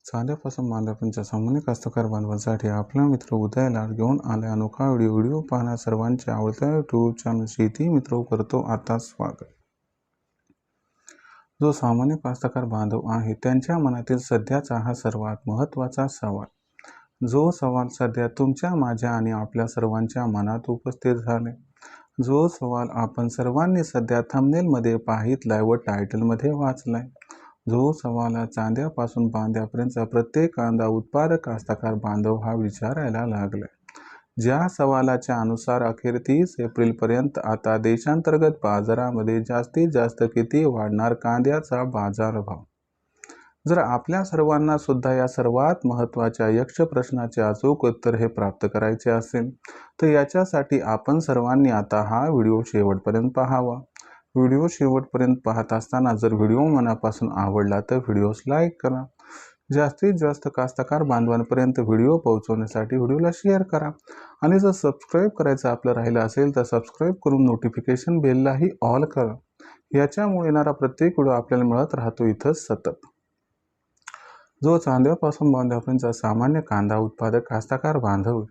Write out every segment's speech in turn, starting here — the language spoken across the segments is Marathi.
चांद्यापासून बांधापर्यंतच्या सामान्य कास्तकार बांधवांसाठी आपला मित्र उदय लाड घेऊन आले अनोखा व्हिडिओ पाहण्या सर्वांच्या आवडत्या यूट्यूब चॅनल शेती मित्र करतो आता स्वागत। जो सामान्य कास्तकार बांधव आहे त्यांच्या मनातील सध्याचा हा सर्वात महत्त्वाचा सवाल, जो सवाल सध्या तुमच्या माझ्या आणि आपल्या सर्वांच्या मनात उपस्थित झाले, जो सवाल आपण सर्वांनी सध्या थंबनेलमध्ये पाहितलाय व टायटलमध्ये वाचलाय, जो सवाल चांद्यापासून बांध्यापर्यंतचा प्रत्येक कांदा उत्पादक कास्तकार बांधव हा विचारायला लागलाय। ज्या सवालाच्या अनुसार अखेर 30 एप्रिलपर्यंत आता देशांतर्गत बाजारामध्ये जास्तीत जास्त किती वाढणार कांद्याचा बाजारभाव। जर आपल्या सर्वांना सुद्धा या सर्वात महत्त्वाच्या यक्ष प्रश्नाचे अचूक उत्तर हे प्राप्त करायचे असेल तर याच्यासाठी आपण सर्वांनी आता हा व्हिडिओ शेवटपर्यंत पाहावा। व्हिडिओ शेवटपर्यंत पाहत असताना जर व्हिडिओ मनापासून आवडला तर व्हिडिओस लाईक करा। जास्तीत जास्त कास्तकार बांधवांपर्यंत व्हिडिओ पोहोचवण्यासाठी व्हिडिओला शेअर करा आणि जर सबस्क्राईब करायचं आपलं राहिलं असेल तर सबस्क्राईब करून नोटिफिकेशन बेललाही ऑल करा। याच्यामुळे येणारा प्रत्येक व्हिडिओ आपल्याला मिळत राहतो इथंच सतत। जो चांद्यापासून बांध्यापर्यंतचा सामान्य कांदा उत्पादक कास्तकार बांधव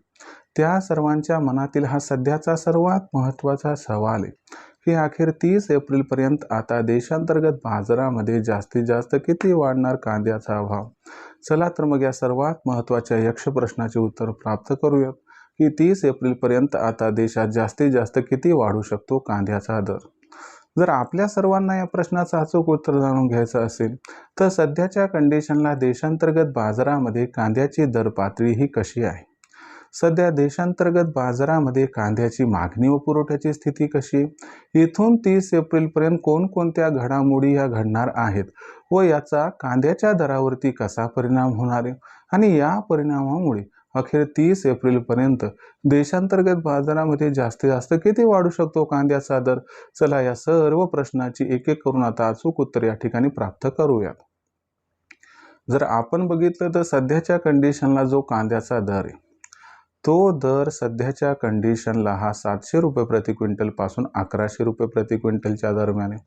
त्या सर्वांच्या मनातील हा सध्याचा सर्वात महत्त्वाचा सवाल आहे की अखेर 30 एप्रिलपर्यंत आता देशांतर्गत बाजारामध्ये जास्तीत जास्त किती वाढणार कांद्याचा भाव। चला तर मग या सर्वात महत्त्वाच्या यक्ष प्रश्नाचे उत्तर प्राप्त करूयात की 30 एप्रिलपर्यंत आता देशात जास्तीत जास्त किती वाढू शकतो कांद्याचा दर। जर आपल्या सर्वांना या प्रश्नाचं अचूक उत्तर जाणून घ्यायचं असेल तर सध्याच्या कंडिशनला देशांतर्गत बाजारामध्ये कांद्याची दर पातळी ही कशी आहे, सध्या देशांतर्गत बाजारामध्ये कांद्याची मागणी व पुरवठ्याची स्थिती कशी, इथून 30 एप्रिलपर्यंत कोणकोणत्या घडामोडी या घडणार आहेत व याचा कांद्याच्या दरावरती कसा परिणाम होणार आहे आणि या परिणामामुळे अखेर 30 एप्रिलपर्यंत देशांतर्गत बाजारामध्ये जास्तीत जास्त किती वाढू शकतो कांद्याचा दर। चला या सर्व प्रश्नाची एक एक करून आता अचूक उत्तर या ठिकाणी प्राप्त करूयात। जर आपण बघितलं तर सध्याच्या कंडिशनला जो कांद्याचा दर आहे तो दर सध्याच्या कंडिशनला हा 700 रुपये प्रति क्विंटल पासून 1100 रुपये प्रति क्विंटलच्या दरम्यान आहे।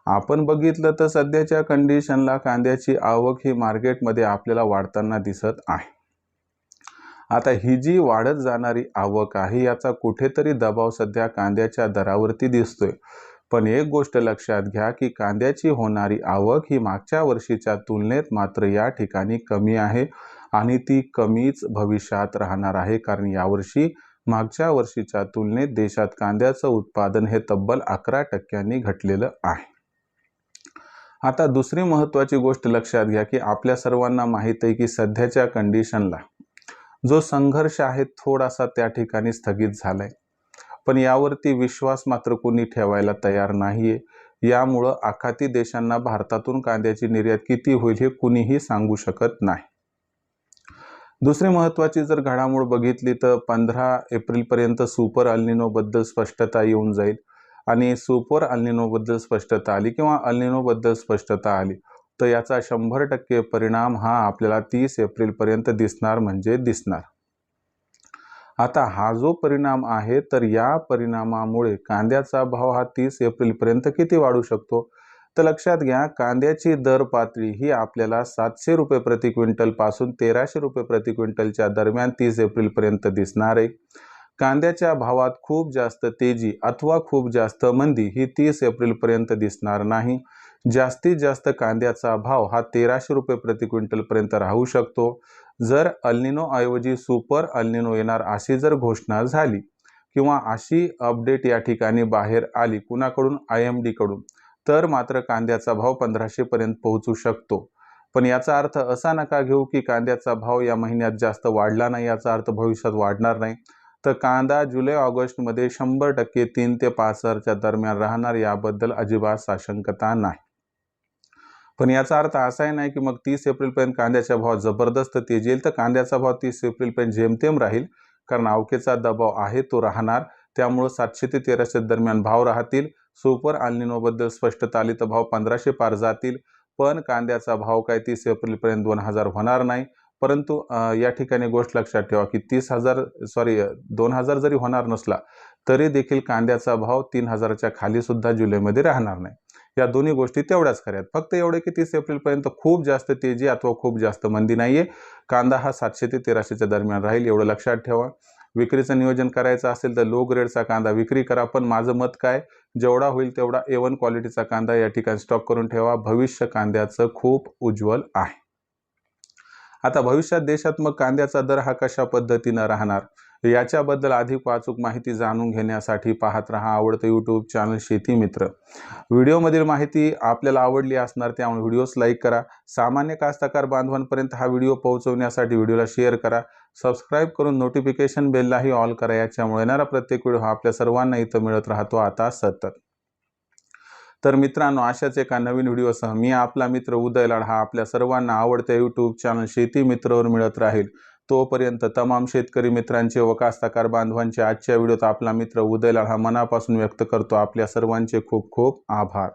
आपण बघितलं तर सध्याच्या कंडिशनला कांद्याची आवक ही मार्केटमध्ये आपल्याला वाढताना दिसत आहे। आता ही जी वाढत जाणारी आवक आहे याचा कुठेतरी दबाव सध्या कांद्याच्या दरावरती दिसतोय, पण एक गोष्ट लक्षात घ्या की कांद्याची होणारी आवक ही मागच्या वर्षीच्या तुलनेत मात्र या ठिकाणी कमी आहे आणि ती कमीच भविष्यात राहणार आहे, कारण यावर्षी मागच्या वर्षीच्या तुलनेत देशात कांद्याचं उत्पादन हे तब्बल 11% घटलेलं आहे। आता दुसरी महत्त्वाची गोष्ट लक्षात घ्या की आपल्या सर्वांना माहित आहे की सध्याच्या कंडिशनला जो संघर्ष आहे थोडासा त्या ठिकाणी स्थगित झालाय, पण यावरती विश्वास मात्र कोणी ठेवायला तयार नाहीये। यामुळं आखाती देशांना भारतातून कांद्याची निर्यात किती होईल हे कुणीही सांगू शकत नाही। दुसरी महत्त्वाची जर घडामोड बघितली तर 15 एप्रिलपर्यंत सुपर अल्निनो बद्दल स्पष्टता येऊन जाईल आणि सुपर अल्निनो बद्दल स्पष्टता आली किंवा अल्निनो बद्दल स्पष्टता आली तर याचा 100% परिणाम हा आपल्याला 30 एप्रिलपर्यंत दिसणार म्हणजे दिसणार। आता हा जो परिणाम आहे तर या परिणामामुळे कांद्याचा भाव हा 30 एप्रिलपर्यंत किती वाढू शकतो तर लक्षात घ्या कांद्याची दर पातळी ही आपल्याला 700 रुपये प्रति क्विंटल पासून 1300 रुपये प्रति क्विंटलच्या दरम्यान 30 एप्रिलपर्यंत दिसणार आहे। कांद्याच्या भावात खूप जास्त तेजी अथवा खूप जास्त मंदी ही 30 एप्रिलपर्यंत दिसणार नाही। जास्तीत जास्त कांद्याचा भाव हा 1300 रुपये प्रति क्विंटल पर्यंत राहू शकतो। जर अल्निनो ऐवजी सुपर अल्निनो येणार अशी जर घोषणा झाली किंवा अशी अपडेट या ठिकाणी बाहेर आली कुणाकडून, IMD कडून, तर मात्र कांद्याचा भाव 1500 पर्यंत पोहोचू शकतो। पण याचा अर्थ असा नका घेऊ की कांद्याचा भाव या महिन्यात जास्त वाढला नाही, याचा अर्थ भविष्यात वाढणार नाही। तर कांदा जुलै ऑगस्ट मध्ये 100% 3 ते 5 हजारच्या दरम्यान राहणार, याबद्दल अजिबात साशंकता नाही। पण याचा अर्थ असाही नाही की मग 30 एप्रिलपर्यंत कांद्याचा भाव जबरदस्त तेजी येईल, तर कांद्याचा भाव 30 एप्रिलपर्यंत जेमतेम राहील, कारण आवकेचा दबाव आहे तो राहणार। त्यामुळे 700 ते 1300 दरम्यान भाव राहतील। सुपर अल्निनो बद्दल स्पष्टता आली तर भाव 1500 पार जातील, पण कांद्याचा भाव काय 30 एप्रिलपर्यंत 2000 होणार नाही। परंतु या ठिकाणी गोष्ट लक्षात ठेवा की 2000 जरी होणार नसला तरी देखील कांद्याचा भाव 3000च्या खाली सुद्धा जुलैमध्ये राहणार नाही। या दोन्ही गोष्टी तेवढ्याच खऱ्या आहेत. फक्त एवढे की 30 एप्रिलपर्यंत खूप जास्त तेजी अथवा खूप जास्त मंदी नाहीये. कांदा हा 700 ते 1300च्या दरम्यान राहील, एवढं लक्षात ठेवा. विक्रीचं नियोजन करायचं असेल तर लो ग्रेडचा कांदा विक्री करा, पण माझं मत काय, जेवढा होईल तेवढा A1 क्वालिटीचा कांदा या ठिकाणी स्टॉक करून ठेवा. भविष्य कांद्याचं खूप उज्ज्वल आहे. आता भविष्यात देशात मग कांद्याचा दर हा कशा पद्धतीनं राहणार, याच्याबद्दल अधिक अचूक माहिती जाणून घेण्यासाठी पाहत रहा आवडतं यूट्यूब चॅनल शेती मित्र. व्हिडिओमधील माहिती आपल्याला आवडली असणार, त्यामुळे व्हिडिओस लाईक करा. सामान्य कास्तकार बांधवांपर्यंत हा व्हिडिओ पोहोचवण्यासाठी व्हिडिओला शेअर करा. सबस्क्राईब करून नोटिफिकेशन बेललाही ऑल करा, याच्यामुळे येणारा प्रत्येक व्हिडिओ हा आपल्या सर्वांना इथं मिळत राहतो आता सतत. तर मित्रांनो, अशाच एका नवीन व्हिडिओसह मी आपला मित्र उदय लाड हा आपल्या सर्वांना आवडत्या यूट्यूब चॅनल शेती मित्रवर मिळत राहील. तोपर्यंत तमाम शेतकरी मित्रांचे व कास्तकार बांधवांचे आजच्या व्हिडिओत आपला मित्र उदय लाड हा मनापासून व्यक्त करतो आपल्या सर्वांचे खूप खूप आभार.